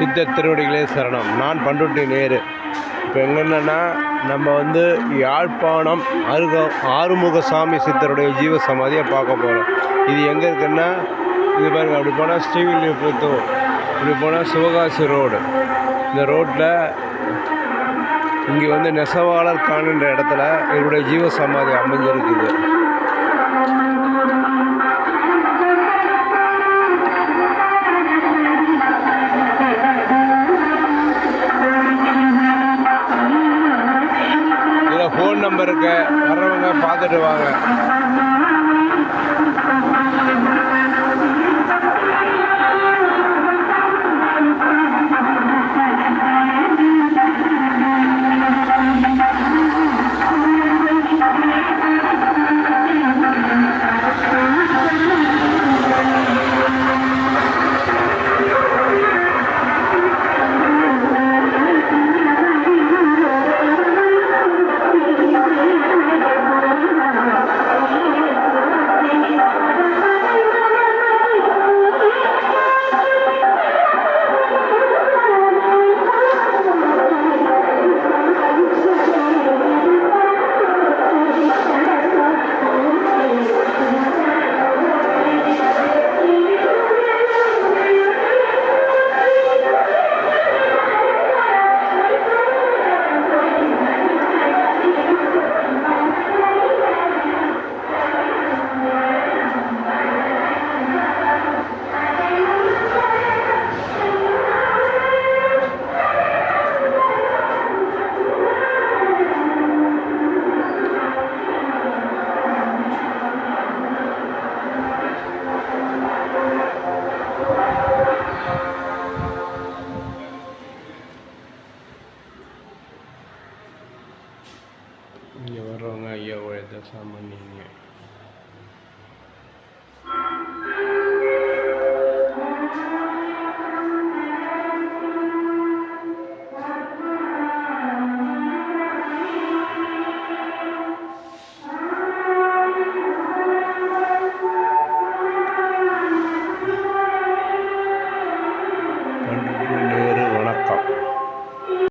சித்தர் திருவடிகளே சரணம். நான் பண்ருட்டி நேரு. இப்போ எங்கன்னா நம்ம யாழ்ப்பாணம் ஆறுமுகசாமி சித்தருடைய ஜீவ சமாதியை பார்க்க போகிறோம். இது எங்கே இருக்குன்னா, இது பாருங்கள், அப்படி போனால் ஸ்ரீவில்லிபுத்தூர், இப்படி போனால் சிவகாசி ரோடு. இந்த ரோட்டில் இங்கே நெசவாளர் காணுன்ற இடத்துல இவருடைய ஜீவ சமாதி அமைஞ்சிருக்குது. இதில் ஃபோன் நம்பர் இருக்கு, வர்றவங்க பார்த்துட்டு வாங்க. இங்கே வர்றவங்க ஐயா சாமானியங்க.